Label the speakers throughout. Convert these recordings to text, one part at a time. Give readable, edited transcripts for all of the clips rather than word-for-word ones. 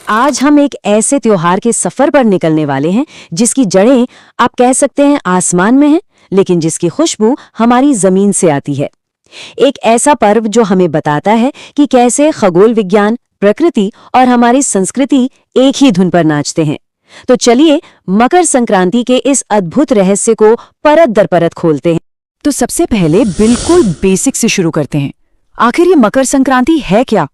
Speaker 1: आज हम एक ऐसे त्योहार के सफर पर निकलने वाले हैं जिसकी जड़ें आप कह सकते हैं आसमान में हैं, लेकिन जिसकी खुशबू हमारी जमीन से आती है। एक ऐसा पर्व जो हमें बताता है कि कैसे खगोल विज्ञान, प्रकृति और हमारी संस्कृति एक ही धुन पर नाचते हैं। तो चलिए मकर संक्रांति के इस अद्भुत रहस्य को परत दर परत खोलते हैं।
Speaker 2: तो सबसे पहले बिल्कुल बेसिक से शुरू करते हैं। आखिर ये मकर संक्रांति है क्या?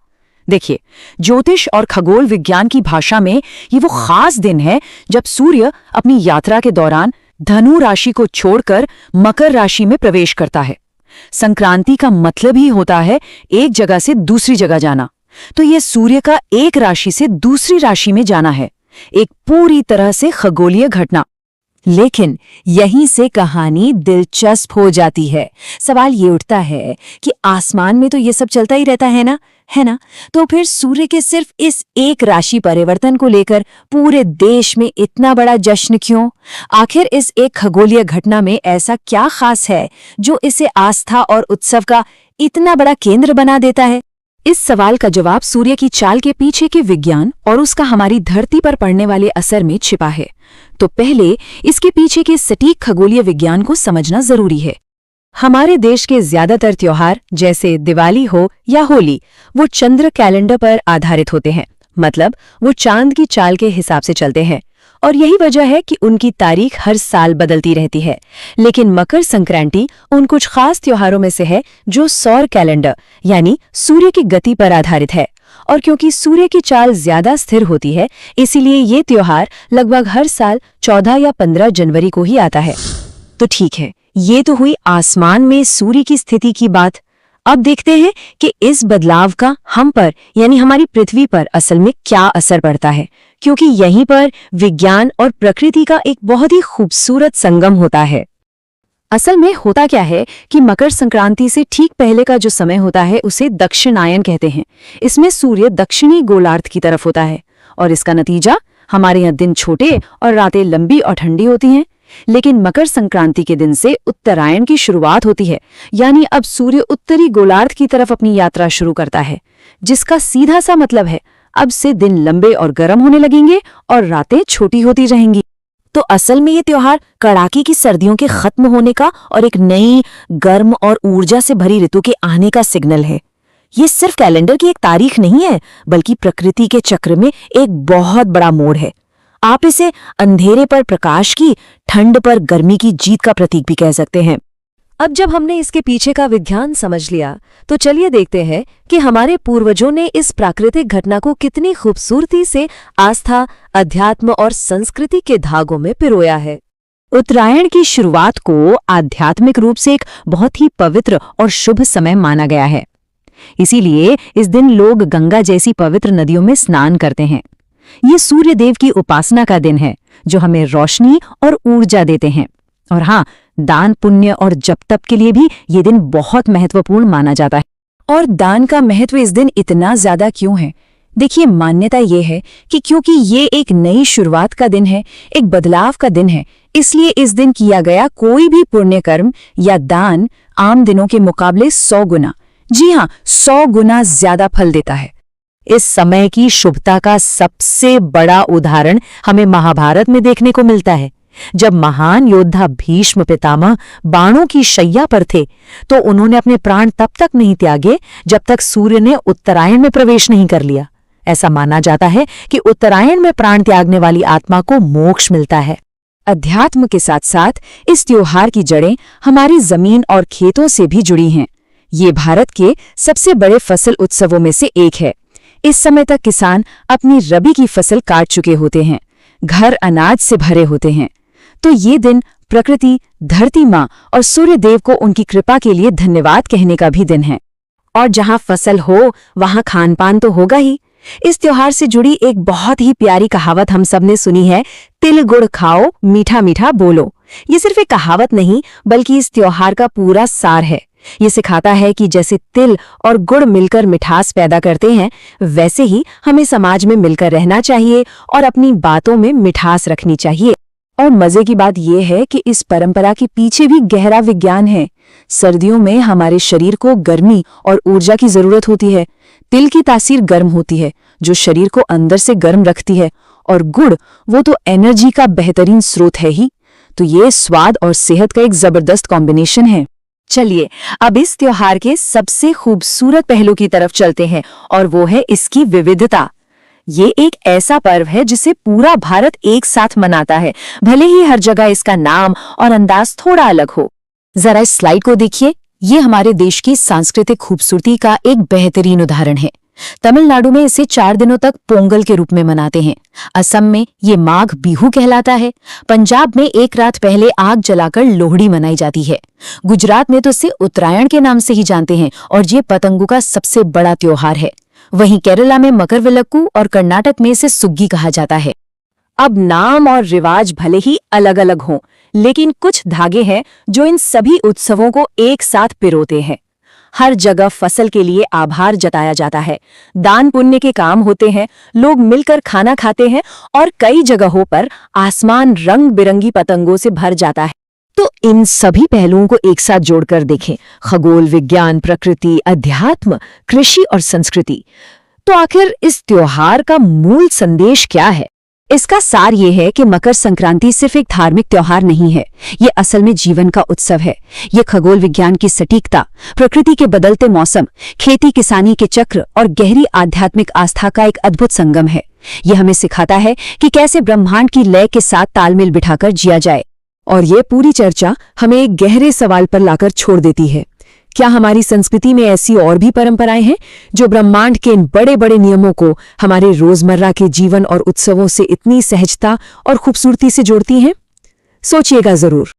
Speaker 2: देखिए, ज्योतिष और खगोल विज्ञान की भाषा में ये वो खास दिन है जब सूर्य अपनी यात्रा के दौरान धनु राशि को छोड़कर मकर राशि में प्रवेश करता है। संक्रांति का मतलब ही होता है एक जगह से दूसरी जगह जाना। तो ये सूर्य का एक राशि से दूसरी राशि में जाना है, एक पूरी तरह से खगोलीय घटना। लेकिन यहीं से कहानी दिलचस्प हो जाती है। सवाल ये उठता है कि आसमान में तो ये सब चलता ही रहता है ना? तो फिर सूर्य के सिर्फ इस एक राशि परिवर्तन को लेकर पूरे देश में इतना बड़ा जश्न क्यों? आखिर इस एक खगोलीय घटना में ऐसा क्या खास है जो इसे आस्था और उत्सव का इतना बड़ा केंद्र बना देता है? इस सवाल का जवाब सूर्य की चाल के पीछे के विज्ञान और उसका हमारी धरती पर पड़ने वाले असर में छिपा है। तो पहले इसके पीछे के सटीक खगोलीय विज्ञान को समझना जरूरी है। हमारे देश के ज्यादातर त्योहार जैसे दिवाली हो या होली, वो चंद्र कैलेंडर पर आधारित होते हैं, मतलब वो चांद की चाल के हिसाब से चलते हैं। और यही वजह है कि उनकी तारीख हर साल बदलती रहती है। लेकिन मकर संक्रांति उन कुछ खास त्योहारों में से है जो सौर कैलेंडर यानी सूर्य की गति पर आधारित है। और क्योंकि सूर्य की चाल ज्यादा स्थिर होती है, इसीलिए ये त्योहार लगभग हर साल 14 या 15 जनवरी को ही आता है। तो ठीक है, ये तो हुई आसमान में सूर्य की स्थिति की बात। अब देखते हैं कि इस बदलाव का हम पर यानी हमारी पृथ्वी पर असल में क्या असर पड़ता है, क्योंकि यहीं पर विज्ञान और प्रकृति का एक बहुत ही खूबसूरत संगम होता है। असल में होता क्या है कि मकर संक्रांति से ठीक पहले का जो समय होता है उसे दक्षिणायन कहते हैं। इसमें सूर्य दक्षिणी गोलार्ध की तरफ होता है और इसका नतीजा हमारे यहाँ दिन छोटे और रातें लंबी और ठंडी होती हैं। लेकिन मकर संक्रांति के दिन से उत्तरायण की शुरुआत होती है, यानी अब सूर्य उत्तरी गोलार्ध की तरफ अपनी यात्रा शुरू करता है, जिसका सीधा सा मतलब है अब से दिन लंबे और गर्म होने लगेंगे और रातें छोटी होती रहेंगी। तो असल में ये त्योहार कड़ाके की सर्दियों के खत्म होने का और एक नई गर्म और ऊर्जा से भरी ऋतु के आने का सिग्नल है। ये सिर्फ कैलेंडर की एक तारीख नहीं है, बल्कि प्रकृति के चक्र में एक बहुत बड़ा मोड़ है। आप इसे अंधेरे पर प्रकाश की, ठंड पर गर्मी की जीत का प्रतीक भी कह सकते हैं।
Speaker 1: अब जब हमने इसके पीछे का विज्ञान समझ लिया, तो चलिए देखते हैं कि हमारे पूर्वजों ने इस प्राकृतिक घटना को कितनी खूबसूरती से आस्था, अध्यात्म और संस्कृति के धागों में पिरोया है।
Speaker 2: उत्तरायण की शुरुआत को आध्यात्मिक रूप से एक बहुत ही पवित्र और शुभ समय माना गया है। इसीलिए इस दिन लोग गंगा जैसी पवित्र नदियों में स्नान करते हैं। ये सूर्य देव की उपासना का दिन है जो हमें रोशनी और ऊर्जा देते हैं। और हाँ, दान, पुण्य और जप तप के लिए भी ये दिन बहुत महत्वपूर्ण माना जाता है। और दान का महत्व इस दिन इतना ज्यादा क्यों है? देखिए, मान्यता ये है कि क्योंकि ये एक नई शुरुआत का दिन है, एक बदलाव का दिन है, इसलिए इस दिन किया गया कोई भी पुण्य कर्म या दान आम दिनों के मुकाबले 100 गुना, जी हाँ 100 गुना ज्यादा फल देता है। इस समय की शुभता का सबसे बड़ा उदाहरण हमें महाभारत में देखने को मिलता है। जब महान योद्धा भीष्म पितामह बाणों की शैया पर थे, तो उन्होंने अपने प्राण तब तक नहीं त्यागे जब तक सूर्य ने उत्तरायण में प्रवेश नहीं कर लिया। ऐसा माना जाता है कि उत्तरायण में प्राण त्यागने वाली आत्मा को मोक्ष मिलता है। अध्यात्म के साथ साथ इस त्योहार की जड़ें हमारी जमीन और खेतों से भी जुड़ी हैं। ये भारत के सबसे बड़े फसल उत्सवों में से एक है। इस समय तक किसान अपनी रबी की फसल काट चुके होते हैं, घर अनाज से भरे होते हैं। तो ये दिन प्रकृति, धरती माँ और सूर्य देव को उनकी कृपा के लिए धन्यवाद कहने का भी दिन है। और जहाँ फसल हो वहाँ खान पान तो होगा ही। इस त्योहार से जुड़ी एक बहुत ही प्यारी कहावत हम सबने सुनी है, तिल गुड़ खाओ, मीठा मीठा बोलो। ये सिर्फ एक कहावत नहीं, बल्कि इस त्योहार का पूरा सार है। ये सिखाता है कि जैसे तिल और गुड़ मिलकर मिठास पैदा करते हैं, वैसे ही हमें समाज में मिलकर रहना चाहिए और अपनी बातों में मिठास रखनी चाहिए। और मजे की बात यह है कि इस परंपरा के पीछे भी गहरा विज्ञान है। सर्दियों में हमारे शरीर को गर्मी और ऊर्जा की जरूरत होती है। तिल की तासीर गर्म होती है, जो शरीर को अंदर से गर्म रखती है, और गुड़ वो तो एनर्जी का बेहतरीन स्रोत है ही। तो ये स्वाद और सेहत का एक जबरदस्त कॉम्बिनेशन है। चलिए अब इस त्योहार के सबसे खूबसूरत पहलू की तरफ चलते हैं, और वो है इसकी विविधता। ये एक ऐसा पर्व है जिसे पूरा भारत एक साथ मनाता है, भले ही हर जगह इसका नाम और अंदाज थोड़ा अलग हो। जरा इस स्लाइड को देखिए, ये हमारे देश की सांस्कृतिक खूबसूरती का एक बेहतरीन उदाहरण है। तमिलनाडु में इसे 4 दिनों तक पोंगल के रूप में मनाते हैं। असम में ये माघ बिहू कहलाता है। पंजाब में एक रात पहले आग जलाकर लोहड़ी मनाई जाती है। गुजरात में तो इसे उत्तरायण के नाम से ही जानते हैं, और ये पतंगों का सबसे बड़ा त्योहार है। वहीं केरला में मकरविलक्कू और कर्नाटक में इसे सुग्गी कहा जाता है। अब नाम और रिवाज भले ही अलग अलग हों, लेकिन कुछ धागे हैं जो इन सभी उत्सवों को एक साथ पिरोते हैं। हर जगह फसल के लिए आभार जताया जाता है, दान पुण्य के काम होते हैं, लोग मिलकर खाना खाते हैं, और कई जगहों पर आसमान रंग बिरंगी पतंगों से भर जाता है। तो इन सभी पहलुओं को एक साथ जोड़कर देखें, खगोल विज्ञान, प्रकृति, अध्यात्म, कृषि और संस्कृति, तो आखिर इस त्योहार का मूल संदेश क्या है? इसका सार ये है कि मकर संक्रांति सिर्फ एक धार्मिक त्योहार नहीं है, ये असल में जीवन का उत्सव है। ये खगोल विज्ञान की सटीकता, प्रकृति के बदलते मौसम, खेती किसानी के चक्र और गहरी आध्यात्मिक आस्था का एक अद्भुत संगम है। ये हमें सिखाता है कि कैसे ब्रह्मांड की लय के साथ तालमेल बिठाकर जिया जाए। और ये पूरी चर्चा हमें एक गहरे सवाल पर लाकर छोड़ देती है, क्या हमारी संस्कृति में ऐसी और भी परंपराएं हैं जो ब्रह्मांड के इन बड़े बड़े नियमों को हमारे रोजमर्रा के जीवन और उत्सवों से इतनी सहजता और खूबसूरती से जोड़ती हैं? सोचिएगा जरूर।